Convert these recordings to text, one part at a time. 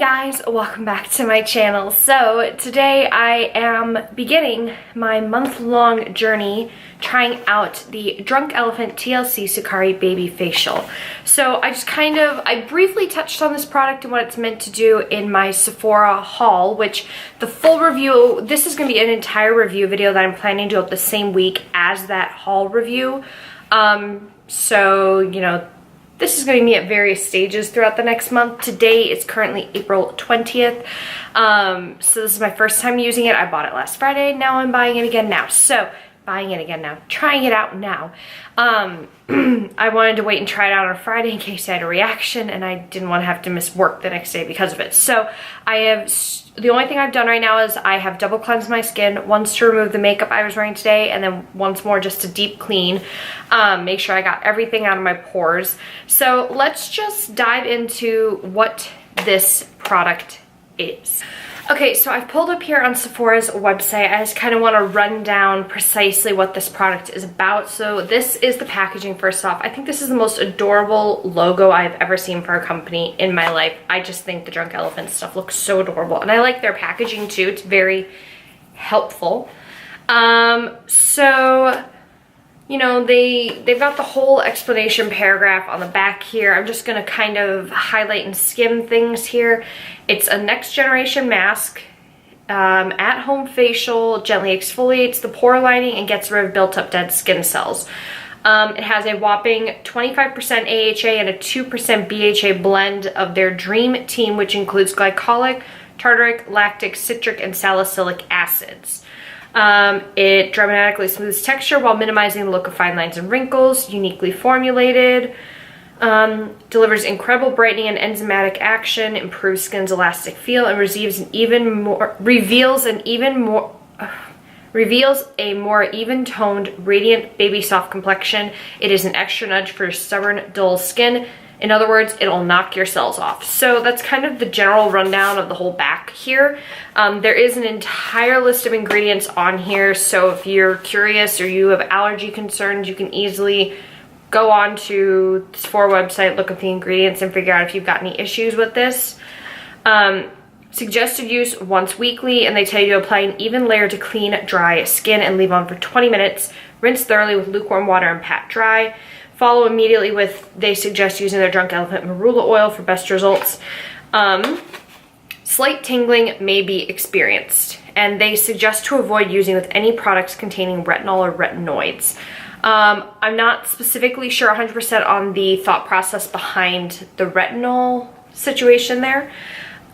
guys, welcome back to my channel. So today I am beginning my month-long journey trying out the Drunk Elephant TLC Sukari Babyfacial. So I briefly touched on this product and what it's meant to do in my Sephora haul, which the full review, this is going to be an entire review video that I'm planning to do up the same week as that haul review. So, you know, this is going to be at various stages throughout the next month. Today is currently April 20th. So this is my first time using it. I bought it last Friday. Now I'm buying it again now. Trying it out now. I wanted to wait and try it out on Friday in case I had a reaction, and I didn't want to have to miss work the next day because of it. So the only thing I've done right now is I have double cleansed my skin, once to remove the makeup I was wearing today, and then once more just to deep clean, make sure I got everything out of my pores. So let's just dive into what this product is. Okay, so I've pulled up here on Sephora's website. I just kind of want to run down precisely what this product is about. So this is the packaging first off. I think this is the most adorable logo I've ever seen for a company in my life. I just think the Drunk Elephant stuff looks so adorable. And I like their packaging too. It's very helpful. So, you know, they've got the whole explanation paragraph on the back here. I'm just going to kind of highlight and skim things here. It's a next generation mask, at-home facial, gently exfoliates the pore lining and gets rid of built-up dead skin cells. It has a whopping 25% AHA and a 2% BHA blend of their Dream Team, which includes glycolic, tartaric, lactic, citric, and salicylic acids. It dramatically smooths texture while minimizing the look of fine lines and wrinkles. Uniquely formulated. Delivers incredible brightening and enzymatic action, improves skin's elastic feel, and reveals a more even-toned, radiant, baby soft complexion. It is an extra nudge for stubborn, dull skin. In other words, it'll knock your cells off. So that's kind of the general rundown of the whole back here. There is an entire list of ingredients on here, so if you're curious or you have allergy concerns, you can easily go on to the Sephora website, look up the ingredients, and figure out if you've got any issues with this. Suggested use once weekly, and they tell you to apply an even layer to clean, dry skin and leave on for 20 minutes. Rinse thoroughly with lukewarm water and pat dry. Follow immediately with, they suggest using their Drunk Elephant marula oil for best results. Slight tingling may be experienced, and they suggest to avoid using with any products containing retinol or retinoids. I'm not specifically sure 100% on the thought process behind the retinol situation there.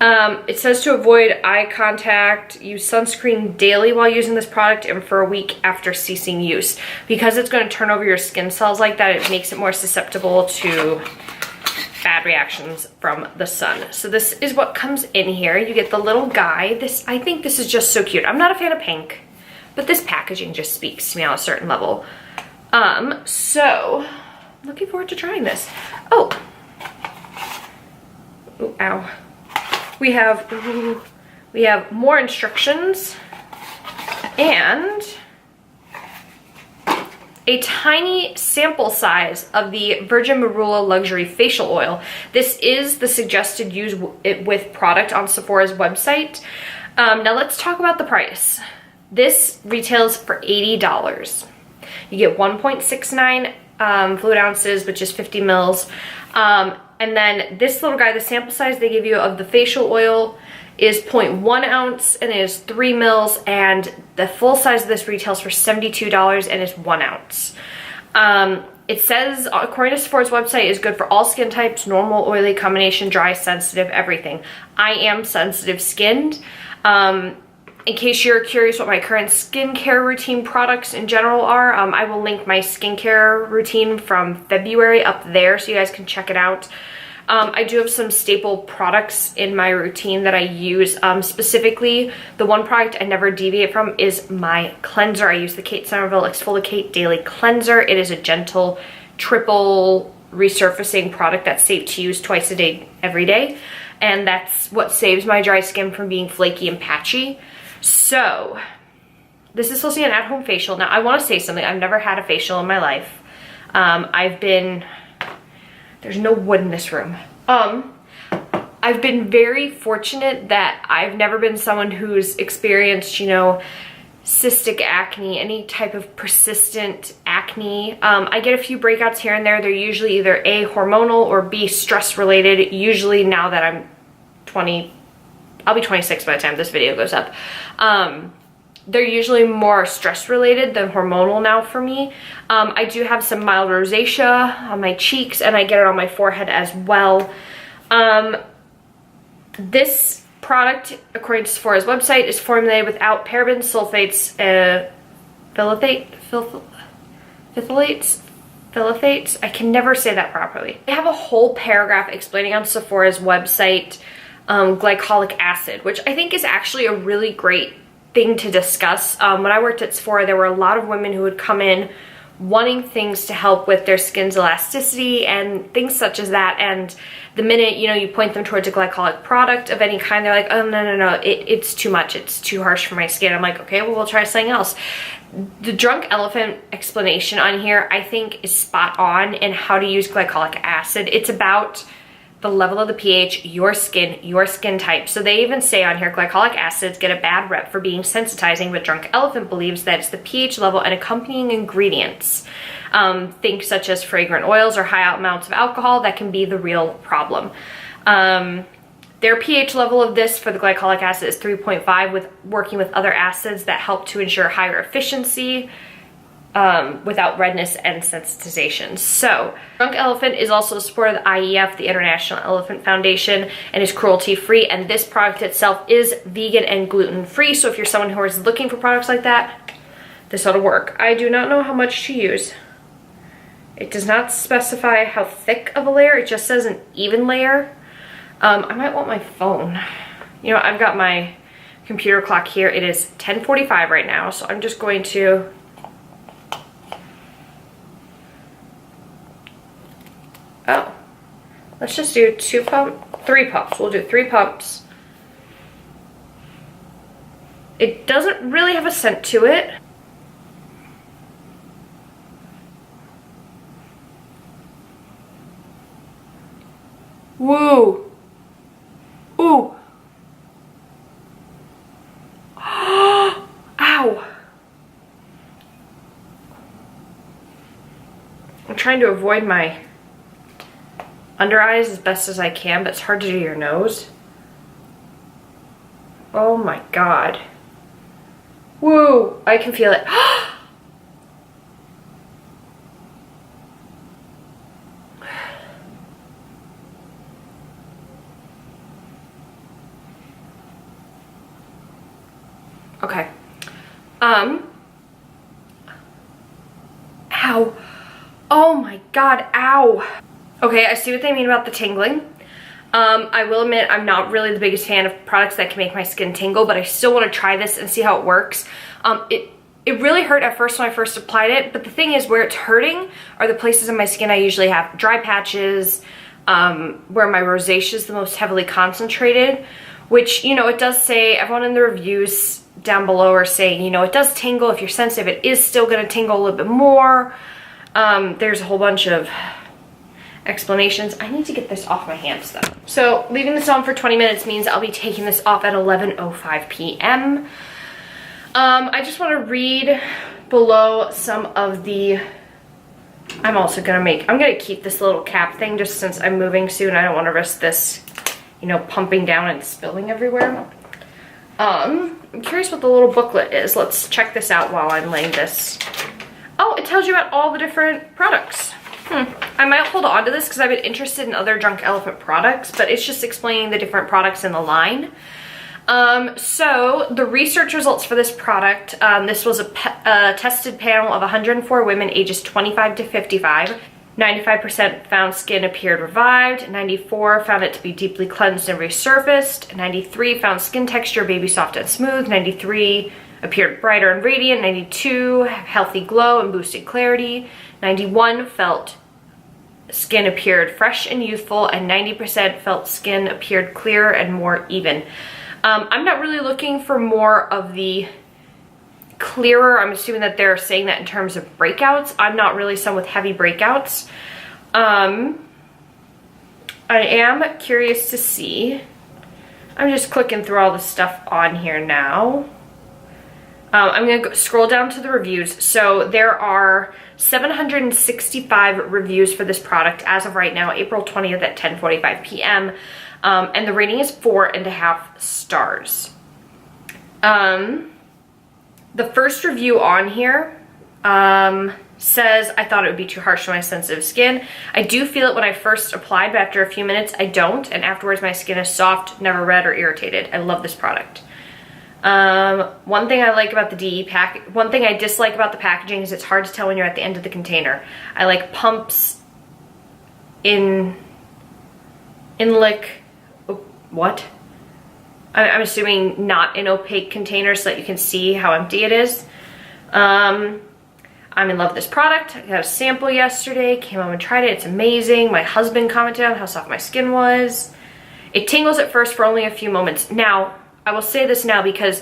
It says to avoid eye contact, use sunscreen daily while using this product, and for a week after ceasing use. Because it's going to turn over your skin cells like that, it makes it more susceptible to bad reactions from the sun. So this is what comes in here. You get the little guy. I think this is just so cute. I'm not a fan of pink, but this packaging just speaks to me on a certain level. So I'm looking forward to trying this. Oh, ooh, ow. We have more instructions and a tiny sample size of the Virgin Marula Luxury Facial Oil. This is the suggested use with product on Sephora's website. Now let's talk about the price. This retails for $80. You get 1.69 fluid ounces, which is 50 mils. And then this little guy, the sample size they give you of the facial oil is 0.1 ounce and it is 3 mils, and the full size of this retails for $72 and is 1 ounce. It says, according to Sephora's website, is good for all skin types, normal, oily, combination, dry, sensitive, everything. I am sensitive skinned. In case you're curious what my current skincare routine products in general are, I will link my skincare routine from February up there so you guys can check it out. I do have some staple products in my routine that I use. Specifically, the one product I never deviate from is my cleanser. I use the Kate Somerville Exfoliate Daily Cleanser. It is a gentle, triple resurfacing product that's safe to use twice a day, every day. And that's what saves my dry skin from being flaky and patchy. So, this is supposed to be an at-home facial. Now, I want to say something. I've never had a facial in my life. There's no wood in this room. I've been very fortunate that I've never been someone who's experienced, you know, cystic acne, any type of persistent acne. I get a few breakouts here and there. They're usually either A, hormonal, or B, stress related. Usually now that I'm 20, I'll be 26 by the time this video goes up. They're usually more stress related than hormonal now for me. I do have some mild rosacea on my cheeks, and I get it on my forehead as well. This product, according to Sephora's website, is formulated without parabens, sulfates, phthalates. I can never say that properly. They have a whole paragraph explaining on Sephora's website glycolic acid, which I think is actually a really great thing to discuss. When I worked at Sephora, there were a lot of women who would come in wanting things to help with their skin's elasticity and things such as that, and the minute, you know, you point them towards a glycolic product of any kind, they're like, oh no, it's too much, it's too harsh for my skin. I'm like, okay, well, we'll try something else. The Drunk Elephant explanation on here, I think, is spot on in how to use glycolic acid. It's about the level of the pH, your skin type. So they even say on here, glycolic acids get a bad rep for being sensitizing, but Drunk Elephant believes that it's the pH level and accompanying ingredients, things such as fragrant oils or high amounts of alcohol, that can be the real problem. Their pH level of this for the glycolic acid is 3.5, with working with other acids that help to ensure higher efficiency, without redness and sensitization. So, Drunk Elephant is also a supporter of the IEF, the International Elephant Foundation, and is cruelty-free, and this product itself is vegan and gluten-free, so if you're someone who is looking for products like that, this ought to work. I do not know how much to use. It does not specify how thick of a layer, it just says an even layer. I might want my phone. You know, I've got my computer clock here. It is 10:45 right now, so I'm just going to let's just do 3 pumps. We'll do 3 pumps. It doesn't really have a scent to it. Woo! Ooh! Ow! I'm trying to avoid my under eyes as best as I can, but it's hard to do your nose. Oh my god. Woo! I can feel it. Okay. Ow. Oh my god, ow. Okay, I see what they mean about the tingling. I will admit I'm not really the biggest fan of products that can make my skin tingle, but I still want to try this and see how it works. It really hurt at first when I first applied it, but the thing is, where it's hurting are the places in my skin I usually have dry patches, where my rosacea is the most heavily concentrated, which, you know, it does say, everyone in the reviews down below are saying, you know, it does tingle. If you're sensitive, it is still going to tingle a little bit more. There's a whole bunch of explanations. I need to get this off my hands though. So leaving this on for 20 minutes means I'll be taking this off at 11:05 p.m. I just want to read below some of the, I'm gonna keep this little cap thing just since I'm moving soon. I don't want to risk this, you know, pumping down and spilling everywhere. I'm curious what the little booklet is. Let's check this out while I'm laying this. Oh, it tells you about all the different products. I might hold on to this because I've been interested in other Drunk Elephant products, but it's just explaining the different products in the line. So the research results for this product, this was a tested panel of 104 women ages 25 to 55. 95% found skin appeared revived, 94 found it to be deeply cleansed and resurfaced, 93 found skin texture baby soft and smooth, 93 appeared brighter and radiant, 92 healthy glow and boosted clarity, 91 felt skin appeared fresh and youthful, and 90% felt skin appeared clearer and more even. I'm not really looking for more of the clearer. I'm assuming that they're saying that in terms of breakouts. I'm not really someone with heavy breakouts. I am curious to see. I'm just clicking through all the stuff on here now. I'm gonna scroll down to the reviews. So there are 765 reviews for this product as of right now, April 20th at 10:45 p.m. And the rating is 4.5 stars. The first review on here says, I thought it would be too harsh for my sensitive skin. I do feel it when I first applied, but after a few minutes I don't, and afterwards my skin is soft, never red or irritated. I love this product. One thing I like about the DE pack, one thing I dislike about the packaging is it's hard to tell when you're at the end of the container. I like pumps in what? I'm assuming not in opaque containers so that you can see how empty it is. I'm in love with this product. I got a sample yesterday, came home and tried it. It's amazing. My husband commented on how soft my skin was. It tingles at first for only a few moments. Now, I will say this now because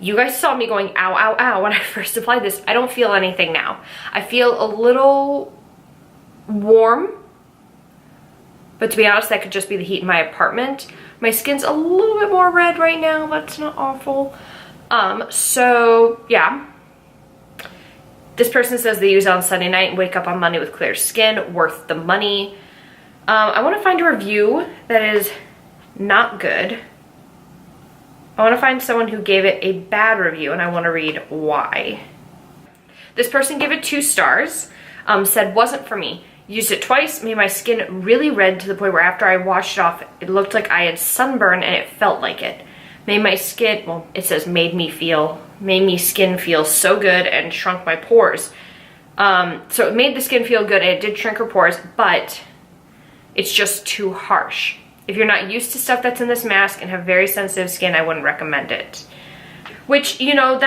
you guys saw me going ow, ow, ow when I first applied this. I don't feel anything now. I feel a little warm, but to be honest, that could just be the heat in my apartment. My skin's a little bit more red right now, but it's not awful. So yeah. This person says they use it on Sunday night and wake up on Monday with clear skin, worth the money. I want to find a review that is not good. I want to find someone who gave it a bad review, and I want to read why. This person gave it 2 stars, said wasn't for me. Used it twice, made my skin really red to the point where after I washed it off, it looked like I had sunburn and it felt like it. Made my skin, well, it says made me skin feel so good and shrunk my pores. So it made the skin feel good and it did shrink her pores, but it's just too harsh. If you're not used to stuff that's in this mask and have very sensitive skin, I wouldn't recommend it. Which, you know,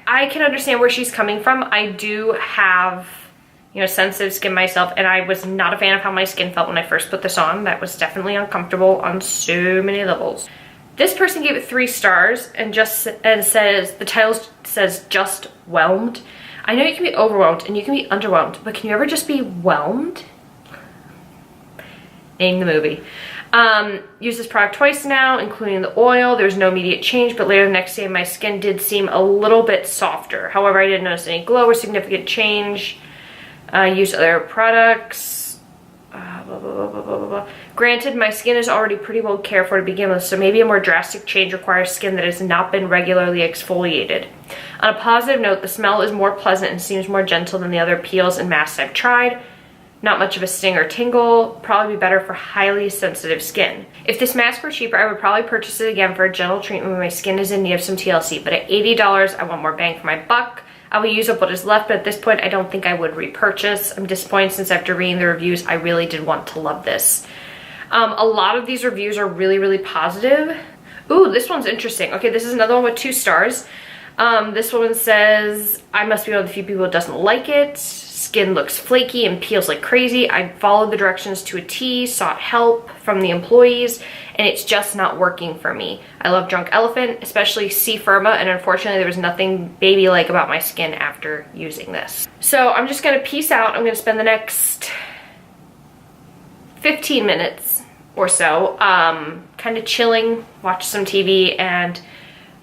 I can understand where she's coming from. I do have, you know, sensitive skin myself, and I was not a fan of how my skin felt when I first put this on. That was definitely uncomfortable on so many levels. This person gave it 3 stars and says, the title says just whelmed. I know you can be overwhelmed and you can be underwhelmed, but can you ever just be whelmed? Name the movie. Used this product twice now, including the oil. There's no immediate change, but later the next day my skin did seem a little bit softer. However, I didn't notice any glow or significant change. Used other products. Blah, blah, blah, blah, blah, blah. Granted, my skin is already pretty well cared for to begin with, so maybe a more drastic change requires skin that has not been regularly exfoliated. On a positive note, the smell is more pleasant and seems more gentle than the other peels and masks I've tried. Not much of a sting or tingle, probably be better for highly sensitive skin. If this mask were cheaper, I would probably purchase it again for a gentle treatment when my skin is in need of some TLC, but at $80, I want more bang for my buck. I will use up what is left, but at this point, I don't think I would repurchase. I'm disappointed since after reading the reviews, I really did want to love this. A lot of these reviews are really, really positive. Ooh, this one's interesting. Okay, this is another one with 2 stars. This one says, I must be one of the few people who doesn't like it. Skin looks flaky and peels like crazy. I followed the directions to a T, sought help from the employees, and it's just not working for me. I love Drunk Elephant, especially C Firma, and unfortunately there was nothing baby-like about my skin after using this. So I'm just gonna peace out. I'm gonna spend the next 15 minutes or so kind of chilling, watch some TV, and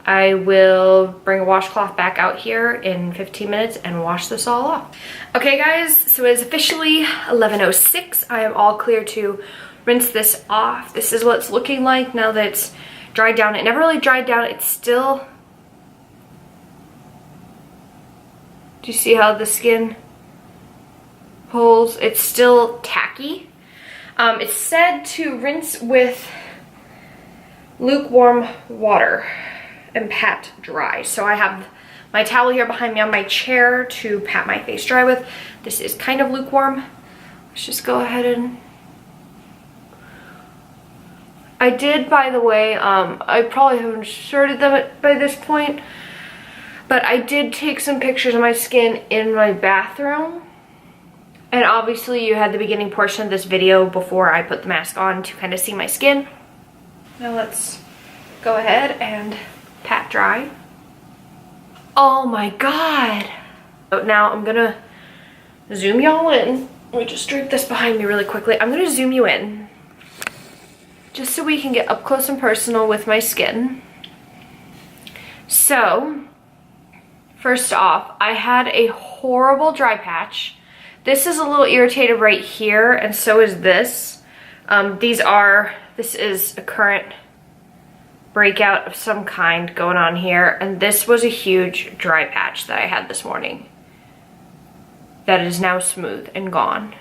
I will bring a washcloth back out here in 15 minutes and wash this all off. Okay guys, so it is officially 11:06. I am all clear to rinse this off. This is what it's looking like now that it's dried down. It never really dried down. It's still... Do you see how the skin pulls? It's still tacky. It's said to rinse with lukewarm water and pat dry. So I have my towel here behind me on my chair to pat my face dry with. This is kind of lukewarm. Let's just go ahead and... I did, by the way, I probably haven't shirted them by this point, but I did take some pictures of my skin in my bathroom. And obviously you had the beginning portion of this video before I put the mask on to kind of see my skin. Now let's go ahead and pat dry. Oh my god. Now I'm gonna zoom y'all in. Let me just drape this behind me really quickly. I'm gonna zoom you in. just so we can get up close and personal with my skin. So, first off, I had a horrible dry patch. This is a little irritated right here, and so is this. This is a current breakout of some kind going on here, and this was a huge dry patch that I had this morning that is now smooth and gone.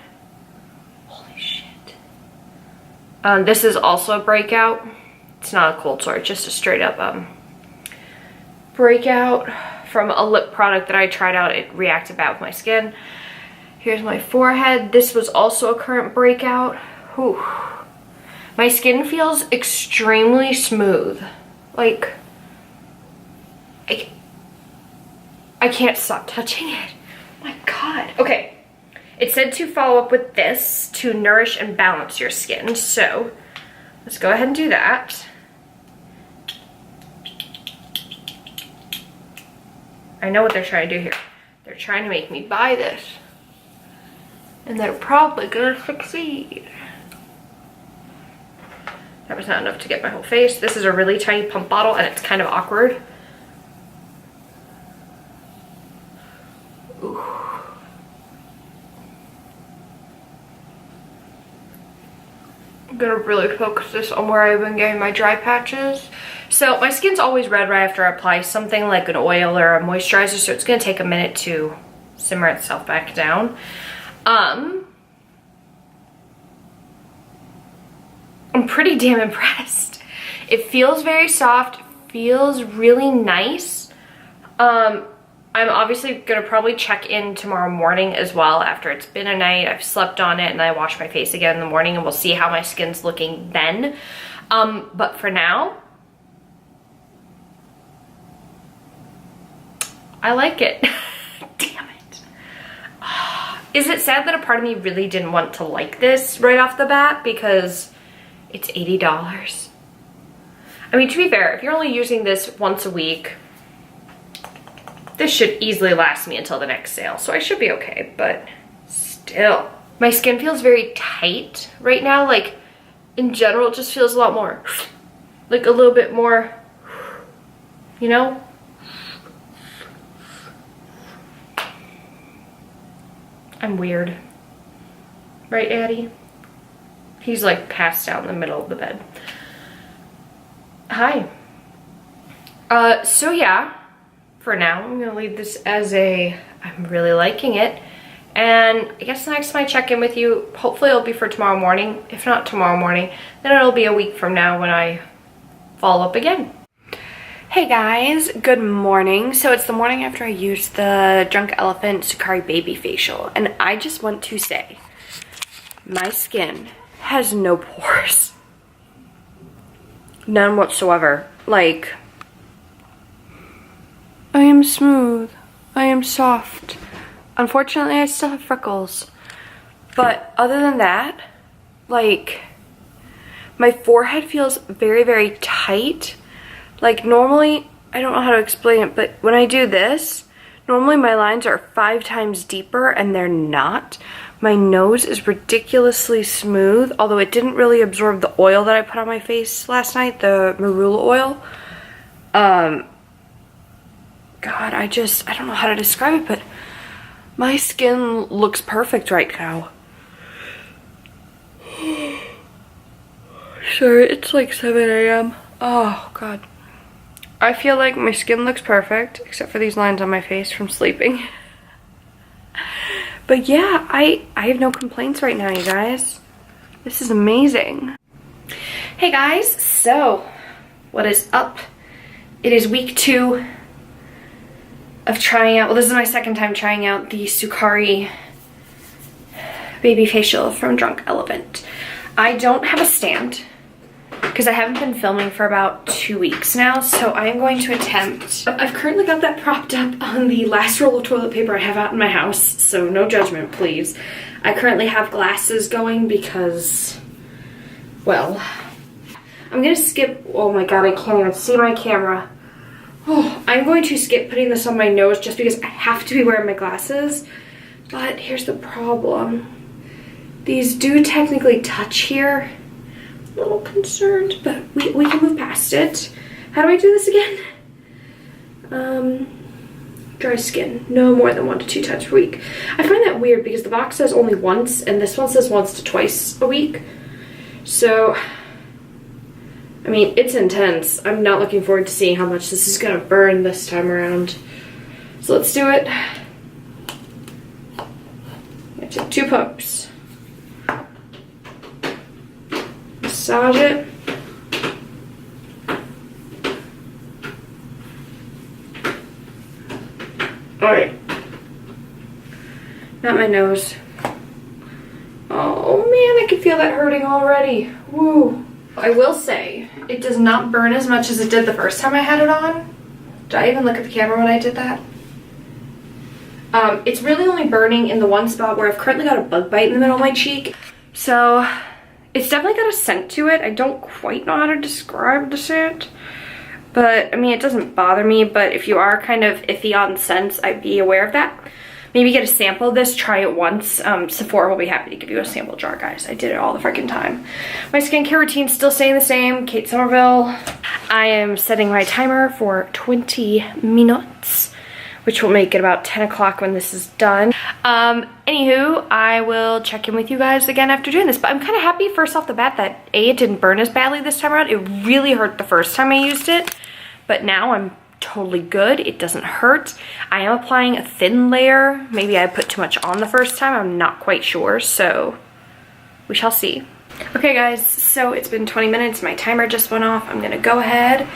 Holy shit. This is also a breakout. It's not a cold sore, it's just a straight up breakout from a lip product that I tried out. It reacted bad with my skin. Here's my forehead. This was also a current breakout. Whew. My skin feels extremely smooth. Like, I can't stop touching it. Oh my God. Okay. It said to follow up with this to nourish and balance your skin. So, let's go ahead and do that. I know what they're trying to do here. They're trying to make me buy this. And they're probably gonna succeed. That was not enough to get my whole face. This is a really tiny pump bottle and it's kind of awkward. Ooh. I'm gonna really focus this on where I've been getting my dry patches. So my skin's always red right after I apply something like an oil or a moisturizer, so it's gonna take a minute to simmer itself back down. I'm pretty damn impressed. It feels very soft, feels really nice. I'm obviously gonna probably check in tomorrow morning as well after it's been a night, I've slept on it, and I wash my face again in the morning, and we'll see how my skin's looking then. But for now, I like it. Damn it. Is it sad that a part of me really didn't want to like this right off the bat because it's $80? I mean, to be fair, if you're only using this once a week, this should easily last me until the next sale, so I should be okay, but still. My skin feels very tight right now. Like, in general, it just feels a lot more, like a little bit more, you know? I'm weird. Right, Addie? He's like passed out in the middle of the bed. Hi. So yeah, for now, I'm gonna leave this as I'm really liking it. And I guess the next time I check in with you, hopefully it'll be for tomorrow morning. If not tomorrow morning, then it'll be a week from now when I follow up again. Hey guys, good morning. So it's the morning after I used the Drunk Elephant Sukari Babyfacial, and I just want to say, my skin has no pores. None whatsoever. Like, I am smooth. I am soft. Unfortunately, I still have freckles. But other than that, like, my forehead feels very, very tight. Like, normally, I don't know how to explain it, but when I do this, normally my lines are 5 times deeper, and they're not. My nose is ridiculously smooth, although it didn't really absorb the oil that I put on my face last night, the marula oil. God, I don't know how to describe it, but my skin looks perfect right now. Sorry, it's like 7 a.m. Oh, God. I feel like my skin looks perfect, except for these lines on my face from sleeping. But yeah, I have no complaints right now, you guys. This is amazing. Hey guys, so what is up? It is week 2 of trying out, well, this is my second time trying out the Sukari Babyfacial from Drunk Elephant. I don't have a stand because I haven't been filming for about 2 weeks now, so I am going to attempt. I've currently got that propped up on the last roll of toilet paper I have out in my house, so no judgment, please. I currently have glasses going because, well, I'm gonna skip, oh my God, I can't even see my camera. Oh, I'm going to skip putting this on my nose just because I have to be wearing my glasses, but here's the problem. These do technically touch here, a little concerned, but we can move past it. How do I do this again? Dry skin, no more than 1 to 2 times per week. I find that weird because the box says only once and this one says once to twice a week. So, I mean, it's intense. I'm not looking forward to seeing how much this is gonna burn this time around. So let's do it. I took 2 pumps. Massage it. Alright. Not my nose. Oh man, I can feel that hurting already. Woo. I will say, it does not burn as much as it did the first time I had it on. Did I even look at the camera when I did that? It's really only burning in the one spot where I've currently got a bug bite in the middle of my cheek. So, it's definitely got a scent to it. I don't quite know how to describe the scent. But, I mean, it doesn't bother me, but if you are kind of iffy on scents, I'd be aware of that. Maybe get a sample of this, try it once. Sephora will be happy to give you a sample jar, guys. I did it all the freaking time. My skincare routine's still staying the same. Kate Somerville. I am setting my timer for 20 minutes, which will make it about 10 o'clock when this is done. Anywho, I will check in with you guys again after doing this, but I'm kind of happy first off the bat that A, it didn't burn as badly this time around. It really hurt the first time I used it, but now I'm totally good. It doesn't hurt. I am applying a thin layer. Maybe I put too much on the first time. I'm not quite sure, so we shall see. Okay guys, so it's been 20 minutes. My timer just went off. I'm gonna go ahead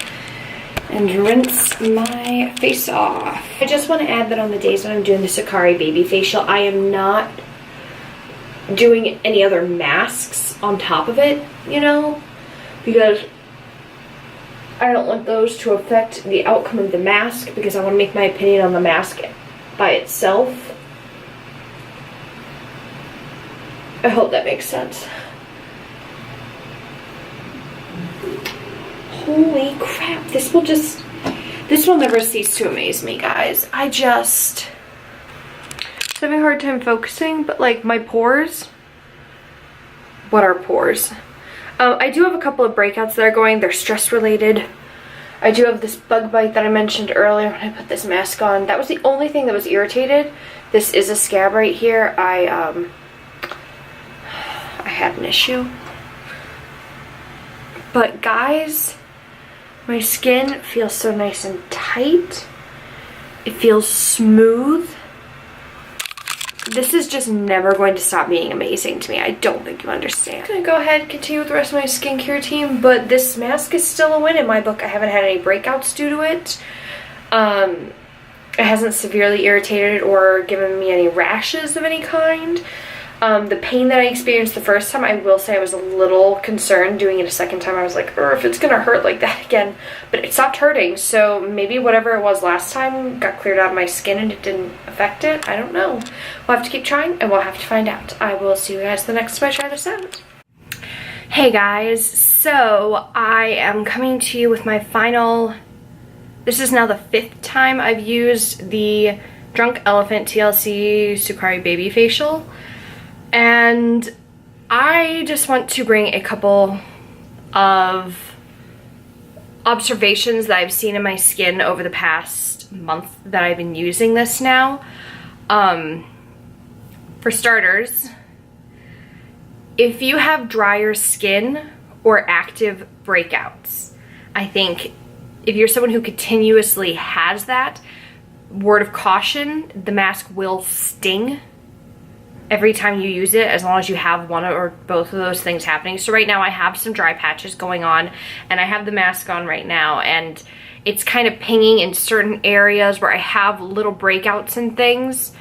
and rinse my face off. I just want to add that on the days when I'm doing the Sukari Babyfacial, I am not doing any other masks on top of it, you know, because I don't want those to affect the outcome of the mask, because I want to make my opinion on the mask by itself. I hope that makes sense. Holy crap, this will never cease to amaze me, guys. It's having a hard time focusing, but like my pores, what are pores? I do have a couple of breakouts that are going. They're stress related. I do have this bug bite that I mentioned earlier when I put this mask on. That was the only thing that was irritated. This is a scab right here. I had an issue. But guys, my skin feels so nice and tight. It feels smooth. This is just never going to stop being amazing to me. I don't think you understand. I'm gonna go ahead and continue with the rest of my skincare routine, but this mask is still a win in my book. I haven't had any breakouts due to it. It hasn't severely irritated or given me any rashes of any kind. The pain that I experienced the first time, I will say I was a little concerned doing it a second time. I was like, if it's gonna hurt like that again. But it stopped hurting, so maybe whatever it was last time got cleared out of my skin and it didn't affect it. I don't know. We'll have to keep trying and we'll have to find out. I will see you guys the next time I try this out. Hey guys, so I am coming to you with my final, this is now the 5th time I've used the Drunk Elephant TLC Sukari Babyfacial. And I just want to bring a couple of observations that I've seen in my skin over the past month that I've been using this now. For starters, if you have drier skin or active breakouts, I think if you're someone who continuously has that, word of caution, the mask will sting every time you use it, as long as you have one or both of those things happening. So right now I have some dry patches going on and I have the mask on right now and it's kind of pinging in certain areas where I have little breakouts and things.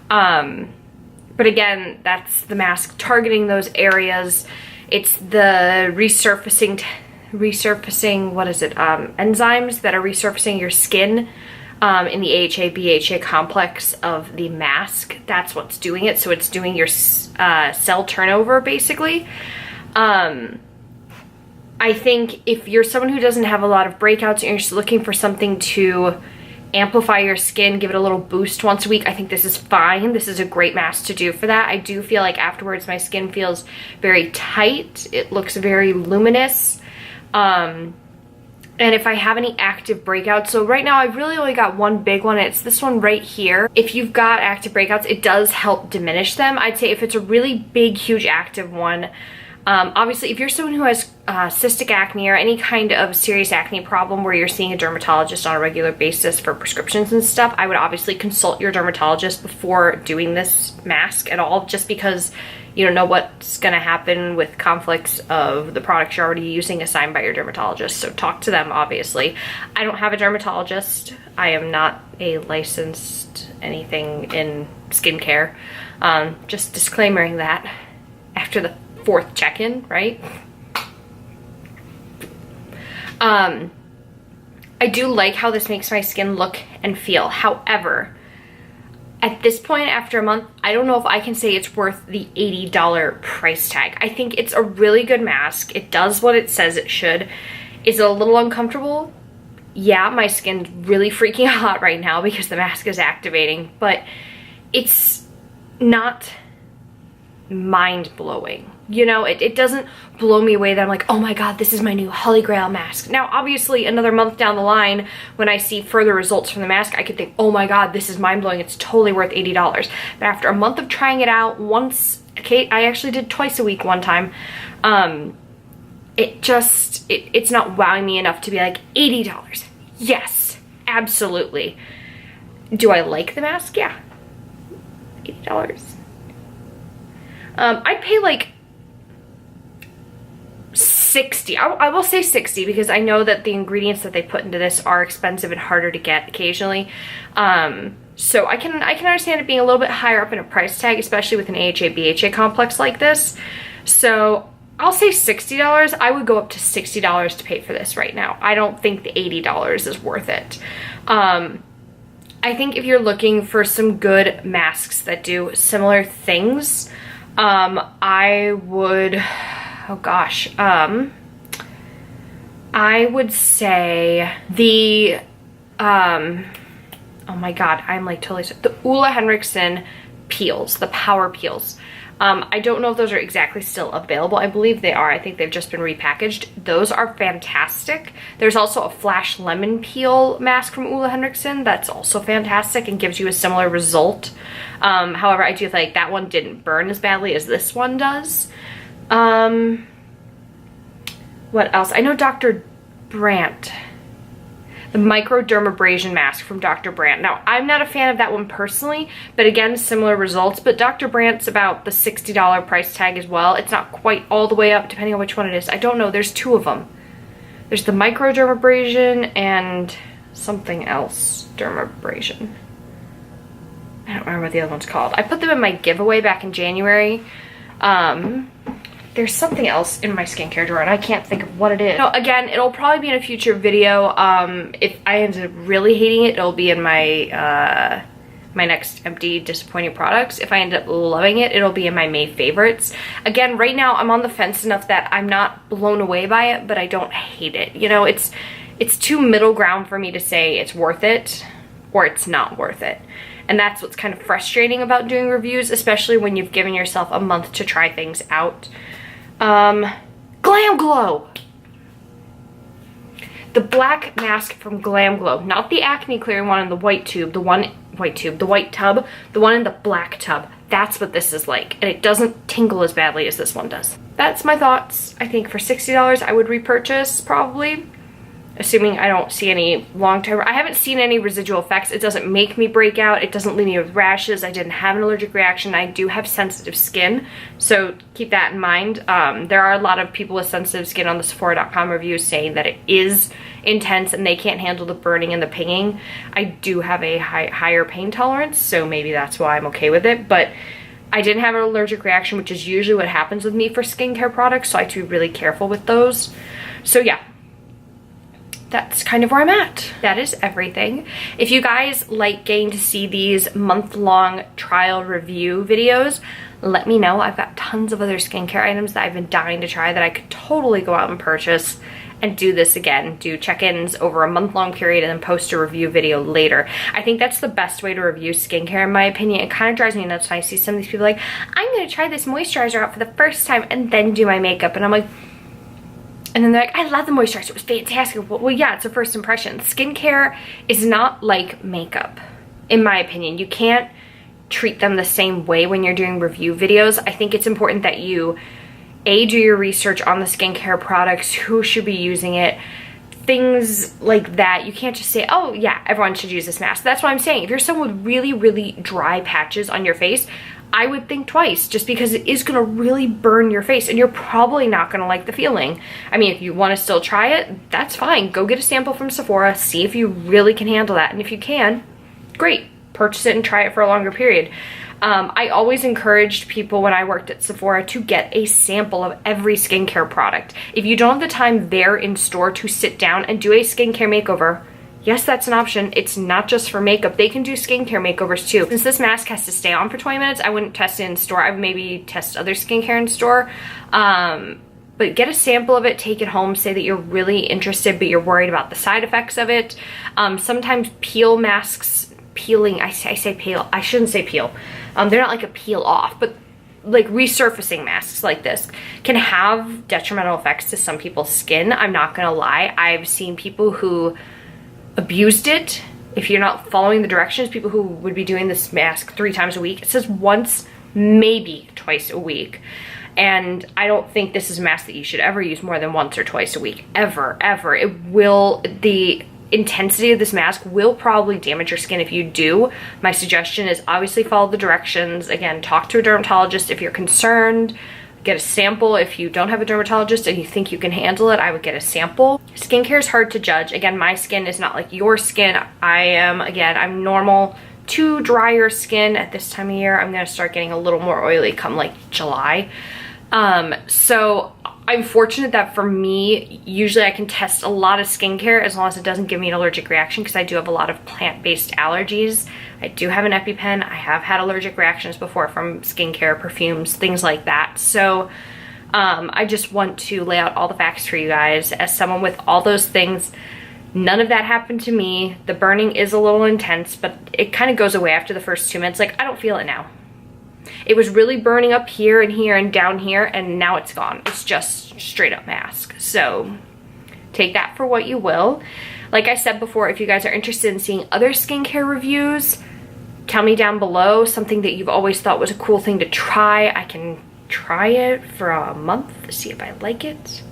But again, that's the mask targeting those areas. It's the resurfacing, what is it, enzymes that are resurfacing your skin in the AHA BHA complex of the mask. That's what's doing it. So it's doing your cell turnover basically. I think if you're someone who doesn't have a lot of breakouts and you're just looking for something to amplify your skin, give it a little boost once a week, I think this is fine. This is a great mask to do for that. I do feel like afterwards my skin feels very tight. It looks very luminous. And if I have any active breakouts, so right now I've really only got one big one, and it's this one right here. If you've got active breakouts, it does help diminish them. I'd say if it's a really big, huge active one, obviously if you're someone who has cystic acne or any kind of serious acne problem where you're seeing a dermatologist on a regular basis for prescriptions and stuff, I would obviously consult your dermatologist before doing this mask at all, just because you don't know what's gonna happen with conflicts of the products you're already using assigned by your dermatologist. So talk to them, obviously. I don't have a dermatologist. I am not a licensed anything in skincare. Just disclaimering that after the 4th check-in, right? I do like how this makes my skin look and feel. However, at this point, after a month, I don't know if I can say it's worth the $80 price tag. I think it's a really good mask. It does what it says it should. Is it a little uncomfortable? Yeah, my skin's really freaking hot right now because the mask is activating, but it's not mind-blowing. You know, it doesn't blow me away that I'm like, oh my god, this is my new Holy Grail mask. Now, obviously, another month down the line, when I see further results from the mask, I could think, oh my god, this is mind-blowing. It's totally worth $80. But after a month of trying it out, I actually did twice a week one time, it's not wowing me enough to be like, $80. Yes, absolutely. Do I like the mask? Yeah. $80. I'd pay like 60. I will say 60 because I know that the ingredients that they put into this are expensive and harder to get occasionally. So I can understand it being a little bit higher up in a price tag, especially with an AHA BHA complex like this. So I'll say $60. I would go up to $60 to pay for this right now. I don't think the $80 is worth it. I think if you're looking for some good masks that do similar things, I would, oh gosh, I would say the, oh my god, I'm like totally, the Ole Henriksen peels, the power peels. I don't know if those are exactly still available. I believe they are. I think they've just been repackaged. Those are fantastic. There's also a Flash Lemon Peel mask from Ole Henriksen that's also fantastic and gives you a similar result. However, I do feel like that one didn't burn as badly as this one does. What else? I know Dr. Brandt. The microdermabrasion mask from Dr. Brandt. Now, I'm not a fan of that one personally, but again, similar results. But Dr. Brandt's about the $60 price tag as well. It's not quite all the way up, depending on which one it is. I don't know. There's two of them. There's the microdermabrasion and something else dermabrasion. I don't remember what the other one's called. I put them in my giveaway back in January. There's something else in my skincare drawer and I can't think of what it is. No, again, it'll probably be in a future video. If I end up really hating it, it'll be in my my next empty disappointing products. If I end up loving it, it'll be in my May favorites. Again, right now I'm on the fence enough that I'm not blown away by it, but I don't hate it. You know, it's too middle ground for me to say it's worth it or it's not worth it. And that's what's kind of frustrating about doing reviews, especially when you've given yourself a month to try things out. Glam Glow. The black mask from Glam Glow, not the acne clearing one in the white tube, the white tub, the one in the black tub. That's what this is like, and it doesn't tingle as badly as this one does. That's my thoughts. I think for $60 I would repurchase probably, assuming I don't see any long-term. I haven't seen any residual effects. It doesn't make me break out. It doesn't leave me with rashes. I didn't have an allergic reaction. I do have sensitive skin, so keep that in mind. There are a lot of people with sensitive skin on the Sephora.com reviews saying that it is intense and they can't handle the burning and the pinging. I do have a higher pain tolerance, so maybe that's why I'm okay with it, but I didn't have an allergic reaction, which is usually what happens with me for skincare products, so I have to be really careful with those. So yeah. That's kind of where I'm at. That is everything. If you guys like getting to see these month-long trial review videos, let me know. I've got tons of other skincare items that I've been dying to try that I could totally go out and purchase and do this again, do check-ins over a month-long period and then post a review video later. I think that's the best way to review skincare in my opinion. It kind of drives me nuts when I see some of these people like, I'm gonna try this moisturizer out for the first time and then do my makeup, and I'm like, and then they're like, I love the moisturizer, it was fantastic. Well, yeah, it's a first impression. Skincare is not like makeup, in my opinion. You can't treat them the same way when you're doing review videos. I think it's important that you, A, do your research on the skincare products, who should be using it, things like that. You can't just say, oh yeah, everyone should use this mask. That's what I'm saying. If you're someone with really, really dry patches on your face, I would think twice, just because it is gonna really burn your face and you're probably not gonna like the feeling. I mean, if you wanna still try it, that's fine. Go get a sample from Sephora, see if you really can handle that. And if you can, great, purchase it and try it for a longer period. I always encouraged people when I worked at Sephora to get a sample of every skincare product. If you don't have the time there in store to sit down and do a skincare makeover, yes, that's an option. It's not just for makeup. They can do skincare makeovers too. Since this mask has to stay on for 20 minutes, I wouldn't test it in store. I would maybe test other skincare in store. But get a sample of it, take it home, say that you're really interested, but you're worried about the side effects of it. Sometimes peel masks, peeling, I say peel, I shouldn't say peel. They're not like a peel off, but like resurfacing masks like this can have detrimental effects to some people's skin. I'm not gonna lie. I've seen people who abused it. If you're not following the directions, people who would be doing this mask 3 times a week. It says once, maybe twice a week. And I don't think this is a mask that you should ever use more than once or twice a week, ever, ever. It will, the intensity of this mask will probably damage your skin if you do. My suggestion is obviously follow the directions. Again, talk to a dermatologist if you're concerned. Get a sample. If you don't have a dermatologist and you think you can handle it, I would get a sample. Skincare is hard to judge. Again, my skin is not like your skin. I'm normal to drier skin at this time of year. I'm gonna start getting a little more oily come like July. So I'm fortunate that for me, usually I can test a lot of skincare as long as it doesn't give me an allergic reaction, because I do have a lot of plant-based allergies. I do have an EpiPen. I have had allergic reactions before from skincare, perfumes, things like that. So I just want to lay out all the facts for you guys. As someone with all those things, none of that happened to me. The burning is a little intense, but it kind of goes away after the first 2 minutes. Like, I don't feel it now. It was really burning up here and here and down here, and now it's gone. It's just straight up mask. So take that for what you will. Like I said before, if you guys are interested in seeing other skincare reviews, tell me down below something that you've always thought was a cool thing to try. I can try it for a month, see if I like it.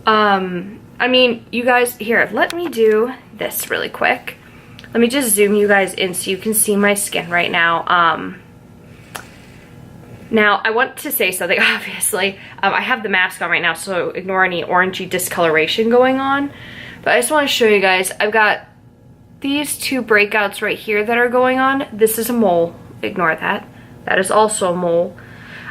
I mean, you guys, here, let me do this really quick. Let me just zoom you guys in so you can see my skin right now. Now, I want to say something, obviously. I have the mask on right now, so ignore any orangey discoloration going on. But I just want to show you guys, I've got these 2 breakouts right here that are going on. This is a mole. Ignore that. That is also a mole.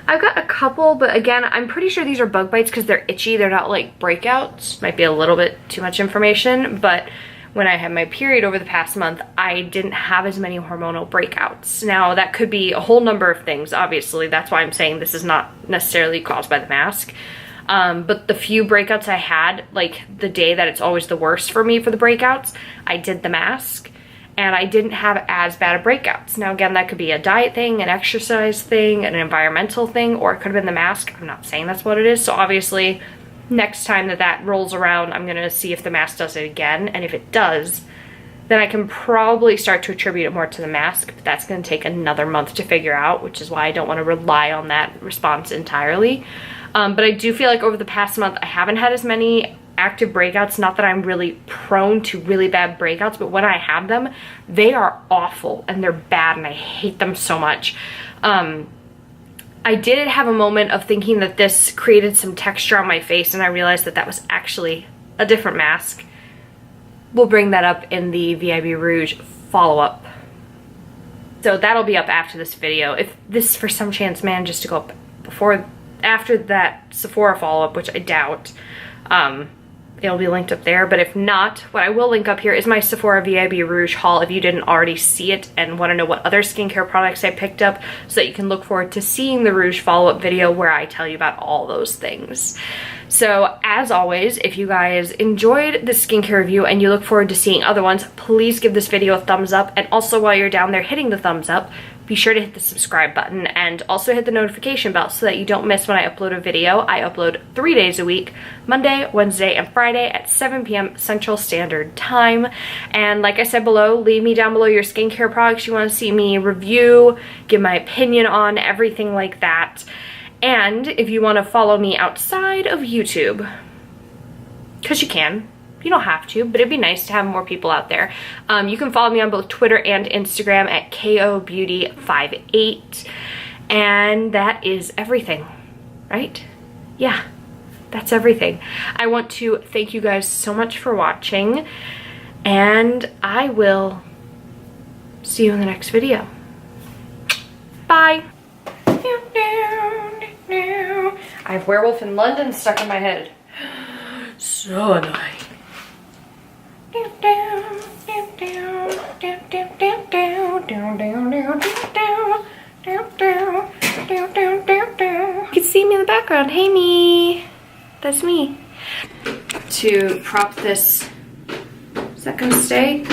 I've got a couple, but again, I'm pretty sure these are bug bites because they're itchy. They're not like breakouts. Might be a little bit too much information, but when I had my period over the past month, I didn't have as many hormonal breakouts. Now, that could be a whole number of things, obviously. That's why I'm saying this is not necessarily caused by the mask. But the few breakouts I had, like the day that it's always the worst for me for the breakouts, I did the mask and I didn't have as bad of breakouts. Now, again, that could be a diet thing, an exercise thing, an environmental thing, or it could have been the mask. I'm not saying that's what it is. So obviously, next time that rolls around, I'm gonna see if the mask does it again, and if it does, then I can probably start to attribute it more to the mask, but that's gonna take another month to figure out, which is why I don't wanna rely on that response entirely. But I do feel like over the past month, I haven't had as many active breakouts. Not that I'm really prone to really bad breakouts, but when I have them, they are awful and they're bad and I hate them so much. I did have a moment of thinking that this created some texture on my face, and I realized that that was actually a different mask. We'll bring that up in the VIB Rouge follow-up. So that'll be up after this video. If this for some chance manages to if that Sephora follow-up, which I doubt, it'll be linked up there. But if not, what I will link up here is my Sephora VIB Rouge haul if you didn't already see it and want to know what other skincare products I picked up, so that you can look forward to seeing the Rouge follow-up video where I tell you about all those things. So as always, if you guys enjoyed the skincare review and you look forward to seeing other ones, please give this video a thumbs up. And also, while you're down there hitting the thumbs up, be sure to hit the subscribe button and also hit the notification bell so that you don't miss when I upload a video. I upload 3 days a week, Monday, Wednesday, and Friday at 7 p.m. Central Standard Time. And like I said below, leave me down below your skincare products you want to see me review, give my opinion on, everything like that. And if you want to follow me outside of YouTube, because you can. You don't have to, but it'd be nice to have more people out there. You can follow me on both Twitter and Instagram at KOBeauty58. And that is everything, right? Yeah, that's everything. I want to thank you guys so much for watching, and I will see you in the next video. Bye. I have Werewolf in London stuck in my head. So annoying. You can see me in the background. Hey me. That's me. To prop this, is that gonna stay?